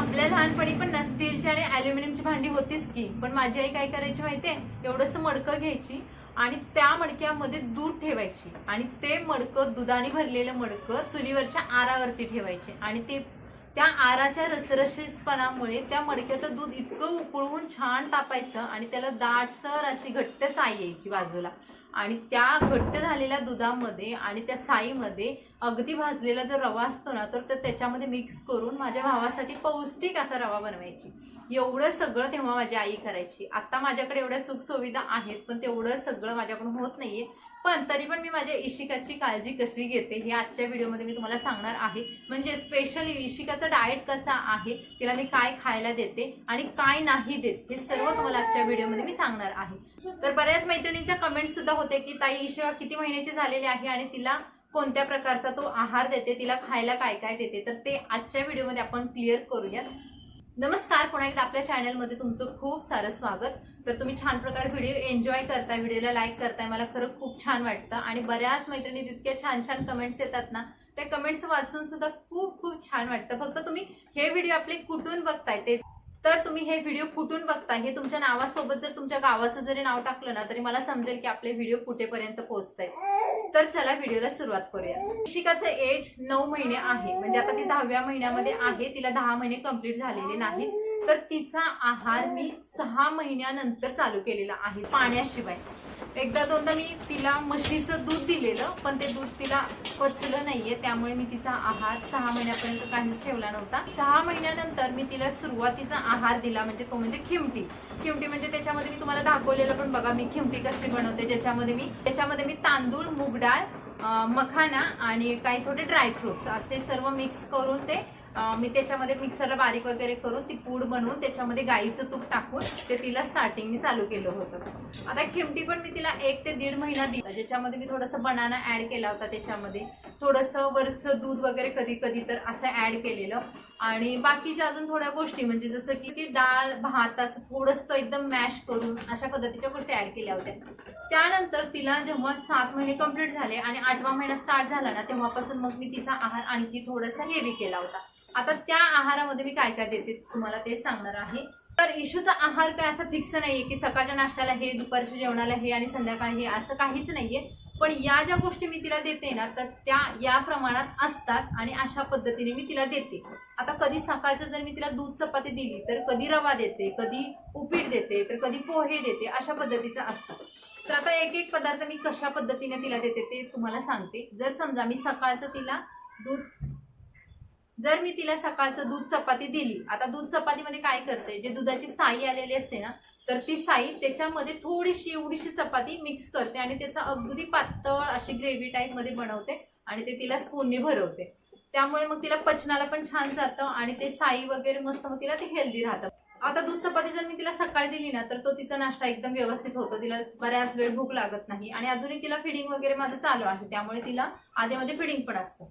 आपल्या लहानपणी पण ना स्टीलची आणि ॲल्युमिनियमची भांडी होतीच की, पण माझी आई काय करायची माहितीये, एवढंसं मडकं घ्यायची आणि त्या मडक्यामध्ये दूध ठेवायची आणि ते मडकं, दुधाने भरलेलं मडकं चुलीवरच्या आरावरती ठेवायचे आणि ते त्या आराच्या रसरशीतपणामुळे त्या मडक्याचं दूध इतकं उकळून छान तापायचं आणि त्याला दाटसर अशी घट्ट साई यायची बाजूला आणि त्या घट्ट झालेल्या दुधामध्ये आणि त्या साईमध्ये अगदी भाजलेला जो रवा असतो ना, तर त्याच्यामध्ये मिक्स करून माझ्या भावासाठी पौष्टिक असा रवा बनवायची. एवढं सगळं तेव्हा माझी आई करायची. आता माझ्याकडे एवढ्या सुखसुविधा आहेत, पण तेवढं सगळं माझ्याकडून होत नाहीये. पण तरी पण मी माझ्या इशिकाची काळजी कशी घेते हे आजच्या व्हिडिओमध्ये मी तुम्हाला सांगणार आहे. म्हणजे स्पेशली इशिकाचा डाएट कसा आहे, तिला मी काय खायला देते आणि काय नाही देत, हे सर्व तुम्हाला आजच्या व्हिडिओमध्ये मी सांगणार आहे. तर बऱ्याच मैत्रिणींच्या कमेंट्स सुद्धा होते की ताई, इशिका किती महिन्याची झालेली आहे आणि तिला कोणत्या प्रकारचा तो आहार देते, तिला खायला काय काय देते, तर ते आजच्या व्हिडिओमध्ये आपण क्लिअर करूयात. नमस्कार, पुन्हा एकदा आपल्या चॅनलमध्ये तुमचं खूप सारं स्वागत. तर तुम्ही छान प्रकारे व्हिडिओ एन्जॉय करताय, व्हिडिओला लाईक करताय, मला खरं खूप छान वाटतं. आणि बऱ्याच मैत्रिणी तितक्या छान छान कमेंट्स येतात ना, त्या कमेंट्स वाचून सुद्धा खूप खूप छान वाटतं. फक्त तुम्ही हे व्हिडिओ आपले कुठून बघताय, ते तर तुम्ही हे व्हिडिओ कुठून बघताय हे तुमच्या नावासोबत जर तुमच्या गावाचं जरी नाव टाकलं ना, तरी मला समजेल की आपले व्हिडिओ कुठेपर्यंत पोहोचताय. तर चला व्हिडिओला सुरुवात करूया. इशिकाचं एज 9 महिने आहे, म्हणजे आता ती 10व्या महिन्यामध्ये आहे. तिला 10 महिने कंप्लीट झालेले नाहीत. तर तिचा आहार मी 6 महिन्यानंतर चालू केलेला आहे, पाण्याशिवाय. एकदा दोनदा मी तिला म्हशीचं दूध दिलेलं, पण ते दूध तिला पचलं नाहीये, त्यामुळे मी तिचा आहार 6 महिन्यापर्यंत काहीच ठेवला नव्हता. 6 महिन्यानंतर मी तिला सुरुवातीचा आहार दिला, म्हणजे तो म्हणजे खिमटी. खिमटी म्हणजे त्याच्यामध्ये मी तुम्हाला दाखवलेलं पण बघा मी खिमटी कशी बनवते. त्याच्यामध्ये मी तांदूळ, मूग डाळ, मखाना आणि काही थोडे ड्रायफ्रुट्स असे सर्व मिक्स करून ते मी त्याच्यामध्ये मिक्सरला बारीक वगैरे करून ती पूड बनवून त्याच्यामध्ये गाईचं तूप टाकून ते तिला स्टार्टिंग मी चालू केलं होतं. आता खिमटी पण मी तिला 1 ते 1.5 महिना दिला, ज्याच्यामध्ये मी थोडंसं बनाना ऍड केला होता, त्याच्यामध्ये थोडंसं वरचं दूध वगैरे कधी कधी तर असं ऍड केलेलं आणि बाकीच्या अजून थोड्या गोष्टी म्हणजे जसं की डाळ भाताचं थोडंसं एकदम मॅश करून अशा पद्धतीच्या गोष्टी ऍड केल्या होत्या. त्यानंतर तिला जेव्हा 7 महिने कंप्लीट झाले आणि 8वा महिना स्टार्ट झाला ना, तेव्हापासून मग मी तिचा आहार आणखी थोडासा हेवी केला होता. आता त्या आहारामध्ये मी काय काय देते तुम्हाला ते सांगणार आहे. तर इशूचा आहार काय असं फिक्स नाहीये की सकाळच्या नाश्त्याला हे, दुपारच्या जेवणाला हे आणि संध्याकाळी हे, असं काहीच नाहीये. पण या ज्या गोष्टी मी तिला देते ना, तर त्या या प्रमाणात असतात आणि अशा पद्धतीने मी तिला देते. आता कधी सकाळचं जर मी तिला दूध चपाती दिली, तर कधी रवा देते, कधी उपीट देते, तर कधी पोहे देते, अशा पद्धतीचं असतं. तर आता एक एक पदार्थ मी कशा पद्धतीने तिला देते ते तुम्हाला सांगते. जर समजा मी सकाळचं तिला सकाळचं दूध चपाती दिली, आता दूध चपातीमध्ये काय करते, जे दुधाची साई आलेली असते ना, तर ती साई त्याच्यामध्ये थोडीशी एवढीशी चपाती मिक्स करते आणि त्याचा अगदी पातळ अशी ग्रेव्ही टाईप मध्ये बनवते आणि ते तिला स्पूनने भरवते. त्यामुळे मग तिला पचनाला पण छान जातं आणि ते साई वगैरे मस्त, मग तिला ते हेल्दी राहतं. आता दूध चपाती जर मी तिला सकाळी दिली ना, तर तो तिचा नाश्ता एकदम व्यवस्थित होतो, तिला बऱ्याच वेळ भूक लागत नाही आणि अजूनही तिला फिडिंग वगैरे माझं चालू आहे, त्यामुळे तिला आधीमध्ये फिडिंग पण असतं.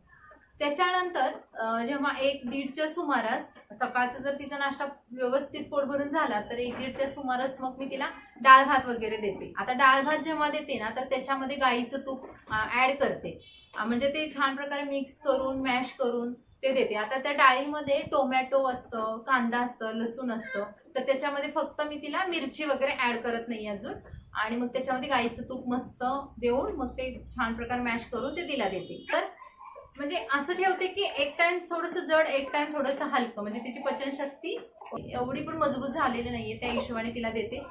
त्याच्यानंतर जेव्हा 1-1:30च्या सुमारास सकाळचा जर तिचा नाश्ता व्यवस्थित पोट भरून झाला, तर 1-1:30च्या सुमारास मग मी तिला डाळ भात वगैरे देते. आता डाळ भात जेव्हा देते ना, तर त्याच्यामध्ये गाईचं तूप ऍड करते, म्हणजे ते छान प्रकारे मिक्स करून मॅश करून ते देते. आता त्या डाळीमध्ये टोमॅटो असतं, कांदा असतं, लसूण असतं, तर त्याच्यामध्ये फक्त मी तिला मिरची वगैरे ऍड करत नाही अजून. आणि मग त्याच्यामध्ये गाईचं तूप मस्त देऊन मग ते छान प्रकारे मॅश करून ते तिला देते. तर म्हणजे असं ठेवते की एक टाइम थोडंसं जड, एक टाइम थोडंसं हलकं, म्हणजे तिची पचनशक्ती एवढी पण मजबूत झालेली नाहीये, त्या हिशोबाने तिला देते.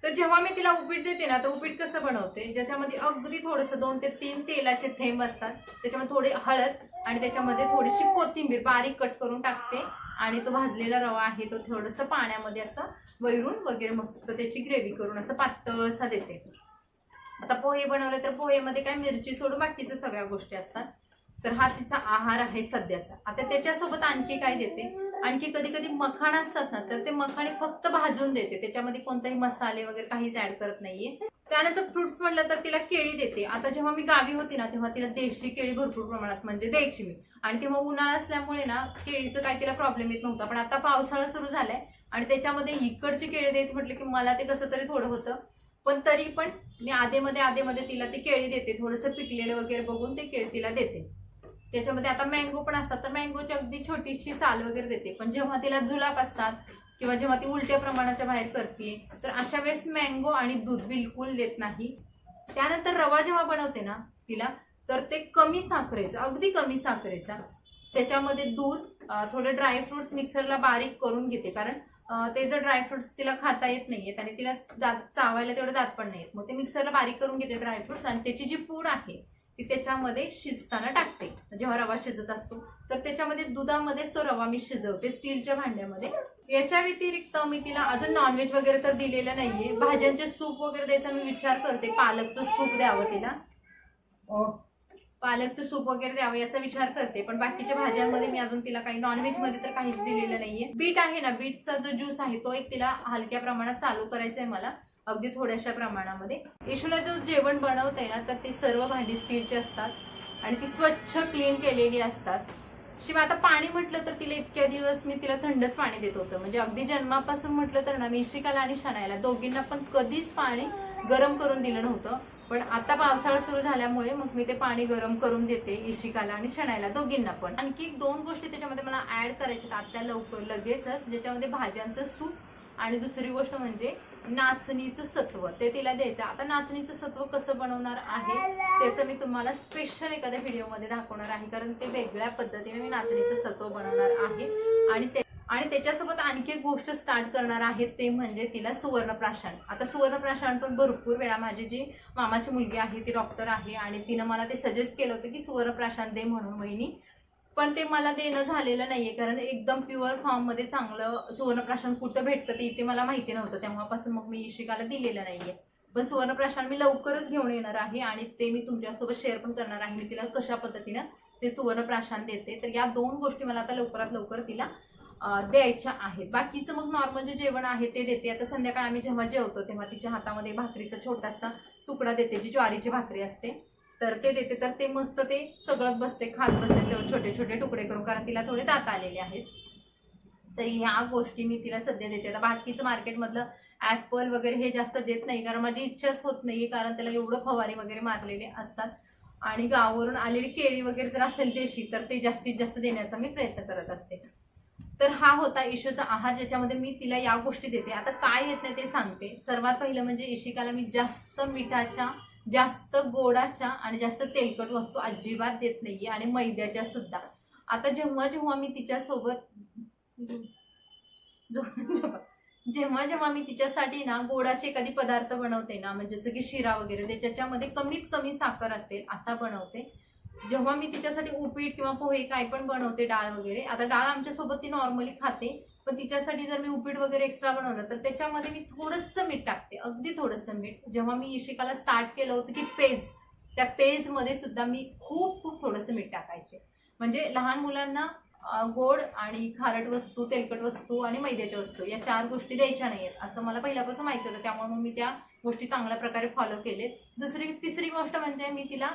तर जेव्हा मी तिला उपीट देते ना, तर उपीट कसं बनवते, ज्याच्यामध्ये अगदी थोडंसं 2 ते 3 तेलाचे थेंब असतात, त्याच्यामध्ये थोडे हळद आणि त्याच्यामध्ये थोडीशी कोथिंबीर बारीक कट करून टाकते आणि तो भाजलेला रवा आहे तो थोडंसं पाण्यामध्ये असं वैरून वगैरे मस्त त्याची ग्रेव्ही करून असं पातळसा देते. आता पोहे बनवले तर पोहेमध्ये काय मिरची सोडून बाकीच्या सगळ्या गोष्टी असतात. तर हा तिचा आहार आहे सध्याचा. आता त्याच्यासोबत आणखी काय देते, आणखी कधी कधी मखाणा असतात ना, तर ते मखाणे फक्त भाजून देते, त्याच्यामध्ये कोणताही मसाले वगैरे काहीच ऍड करत नाहीये. त्यानंतर फ्रुट्स म्हटलं तर तिला केळी देते. आता जेव्हा मी गावी होती ना, तेव्हा तिला देशी केळी भरपूर प्रमाणात म्हणजे द्यायची मी, आणि तेव्हा उन्हाळा असल्यामुळे ना केळीचं काय तिला प्रॉब्लेम येत नव्हता. पण आता पावसाळा सुरू झालाय आणि त्याच्यामध्ये इकडची केळी द्यायचं म्हटलं की मला ते कसं तरी थोडं होतं. पण तरी पण मी आधेमध्ये तिला ती केळी देते, थोडंसं पिकलेलं वगैरे बघून ते केळी तिला देते. याच्यामध्ये आता मँगो पण असतात, तर मँगोची अगदी छोटीशी साल वगैरे देते. पण जेव्हा तिला जुलाब असतात किंवा जेव्हा ती उलट्या प्रमाणाच्या बाहेर करते, तर अशा वेळेस मँगो आणि दूध बिलकुल देत नाही. त्यानंतर रवा जेव्हा बनवते ना तिला, तर ते कमी साखरेचा, अगदी कमी साखरेचा, त्याच्यामध्ये दूध, थोडे ड्रायफ्रुट्स मिक्सरला बारीक करून घेते. कारण ते जर ड्रायफ्रुट्स तिला खाता येत नाहीयेत आणि तिला दात चावायला तेवढे दात पण नाहीयेत, मग ते मिक्सरला बारीक करून घेते ड्रायफ्रुट्स, आणि त्याची जी पूड आहे ती त्याच्यामध्ये शिजताना टाकते. जेव्हा रवा शिजत असतो तर त्याच्यामध्ये दुधामध्येच तो रवा मी शिजवते स्टीलच्या भांड्यामध्ये. याच्या व्यतिरिक्त मी तिला अजून नॉनव्हेज वगैरे तर दिलेलं नाहीये. भाज्यांचे सूप वगैरे द्यायचा मी विचार करते. पालकचं सूप द्यावं तिला, पालकचं सूप वगैरे द्यावं याचा विचार करते. पण बाकीच्या भाज्यांमध्ये मी अजून तिला काही, नॉनव्हेज मध्ये तर काहीच दिलेलं नाहीये. बीट आहे ना, बीटचा जो ज्यूस आहे तो एक तिला हलक्या प्रमाणात चालू करायचा आहे मला, अगदी थोड्याशा प्रमाणामध्ये. इशूला जो जेवण बनवते ना, तर ती सर्व भांडी स्टीलची असतात आणि ती स्वच्छ क्लीन केलेली असतात. शिवाय आता पाणी म्हटलं तर तिला इतक्या दिवस मी तिला थंडच पाणी देत होतं. म्हणजे अगदी जन्मापासून म्हटलं तर ना, मी इशिकाला आणि शनायला दोघींना पण कधीच पाणी गरम करून दिलं नव्हतं. पण आता पावसाळा सुरू झाल्यामुळे मग मी ते पाणी गरम करून देते इशिकाला आणि शनायला, दोघींना पण. आणखी 2 गोष्टी त्याच्यामध्ये मला ऍड करायच्या आता लगेचच, ज्याच्यामध्ये भाज्यांचं सूप आणि दुसरी गोष्ट म्हणजे नाचणीचं सत्व, ते तिला द्यायचं. आता नाचणीचं सत्व कसं बनवणार आहे त्याचं मी तुम्हाला स्पेशल एखाद्या व्हिडिओमध्ये दाखवणार आहे. कारण ते वेगळ्या पद्धतीने मी नाचणीचं सत्व बनवणार आहे. आणि त्याच्यासोबत आणखी एक गोष्ट स्टार्ट करणार आहे, ते म्हणजे तिला सुवर्णप्राशन. आता सुवर्णप्राशन पण भरपूर वेळा, माझी जी मामाची मुलगी आहे ती डॉक्टर आहे आणि तिनं मला ते सजेस्ट केलं होतं की सुवर्णप्राशन दे म्हणून वहिनी. पण ते मला देणं झालेलं नाहीये, कारण एकदम प्युअर फॉर्म मध्ये चांगलं सुवर्णप्राशन कुठं भेटतं ते इथे मला माहिती नव्हतं. तेव्हापासून मग मी इशिकाला दिलेलं नाहीये. पण सुवर्णप्राशन मी लवकरच घेऊन येणार आहे आणि ते मी तुमच्यासोबत शेअर पण करणार आहे, मी तिला कशा पद्धतीनं ते सुवर्णप्राशन देते. तर या 2 गोष्टी मला आता लवकरात लवकर तिला द्यायच्या आहेत. बाकीचं मग नॉर्मल जे जेवण आहे ते देते. आता संध्याकाळी आम्ही जेव्हा जेवतो तेव्हा तिच्या हातामध्ये भाकरीचा छोटासा तुकडा देते, जी ज्वारीची भाकरी असते, तर ते देते. तर ते मस्त ते सगळं बसते, खात बसते तेवढे छोटे छोटे तुकडे करून, कारण तिला थोडे दात आलेले आहेत. तर ह्या गोष्टी मी तिला सध्या देते. आता बाकीचं मार्केटमधलं ऍपल वगैरे हे जास्त देत नाही, कारण माझी इच्छाच होत नाहीये, कारण त्याला एवढं फवारी वगैरे मारलेले असतात. आणि गावावरून आलेली केळी वगैरे जर असेल देशी, तर ते जास्तीत जास्त देण्याचा मी प्रयत्न करत असते. तर हा होता इशूचा आहार, ज्याच्यामध्ये मी तिला या गोष्टी देते. आता काय येत नाही ते सांगते. सर्वात पहिलं म्हणजे इशिकाला मी जास्त मिठाच्या, जास्त गोडाच्या आणि जास्त तेलकट वस्तू अजिबात देत नाहीये, आणि मैद्याच्या सुद्धा. आता जेव्हा जेव्हा मी तिच्यासोबत जेव्हा जेव्हा मी तिच्यासाठी ना गोडाचे एखादी पदार्थ बनवते ना, म्हणजे जसं की शिरा वगैरे, त्याच्यामध्ये कमीत कमी साखर असेल असा बनवते. जेव्हा मी तिच्यासाठी उपीट किंवा पोहे काय पण बनवते, डाळ वगैरे, आता डाळ आमच्यासोबत ती नॉर्मली खाते, पण तिच्यासाठी जर मी उपीट वगैरे एक्स्ट्रा बनवलं तर त्याच्यामध्ये मी थोडंसं मीठ टाकते, अगदी थोडंसं मीठ. जेव्हा मी इशिकाला स्टार्ट केलं होतं की पेज, त्या पेजमध्ये सुद्धा मी खूप खूप थोडंसं मीठ टाकायचे. म्हणजे लहान मुलांना गोड आणि खारट वस्तू, तेलकट वस्तू आणि मैद्याच्या वस्तू या 4 गोष्टी द्यायच्या नाहीयेत असं मला पहिल्यापासून माहिती होतं. त्यामुळे मग मी त्या गोष्टी चांगल्या प्रकारे फॉलो केलेत. तिसरी गोष्ट म्हणजे मी तिला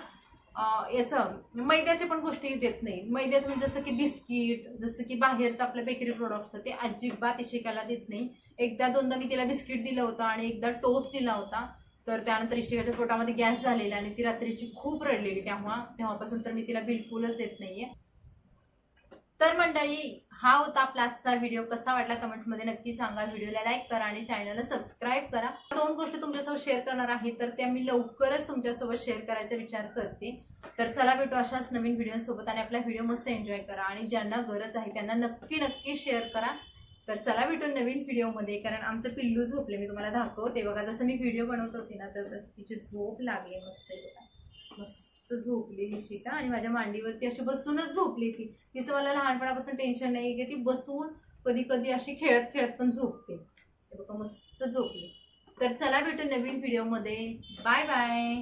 याचं मैद्याच्या पण गोष्टी देत नाही. मैद्याचं म्हणजे जसं की बिस्किट, जसं की बाहेरचं आपलं बेकरी प्रोडक्ट्स, ते अजिबात इशिकाला देत नाही. 1-2दा मी तिला बिस्किट दिलं होतं आणि एकदा टोस्ट दिला होता. तर त्यानंतर इशिकाच्या पोटामध्ये गॅस झालेला आणि ती रात्रीची खूप रडलेली. तेव्हापासून तर मी तिला बिलकुलच देत नाहीये. तर मंडळी, हा होता आपला आजचा व्हिडिओ. कसा वाटला कमेंट्समध्ये नक्की सांगा. व्हिडिओला लाईक करा आणि चॅनलला सबस्क्राईब करा. 2 गोष्टी तुमच्यासोबत शेअर करणार आहे, तर त्या मी लवकरच तुमच्यासोबत शेअर करायचा विचार करते. तर चला भेटू अशाच नवीन व्हिडिओसोबत, आणि आपला व्हिडिओ मस्त एन्जॉय करा, आणि ज्यांना गरज आहे त्यांना नक्की शेअर करा. तर चला भेटू नवीन व्हिडिओमध्ये. कारण आमचं पिल्लू झोपले, मी तुम्हाला दाखवते बघा. जसं मी व्हिडिओ बनवत होते ना, तर तिची झोप लागली मस्त बघा. मस्त झोपली इशिका, आणि माझ्या मांडीवरती अशी बसूनच झोपली ती. तिचं मला लहानपणापासून टेन्शन नाही की ती बसून कधी कधी अशी खेळत खेळत पण झोपते. बघा मस्त झोपली. तर चला भेटू नवीन व्हिडिओमध्ये. Bye bye.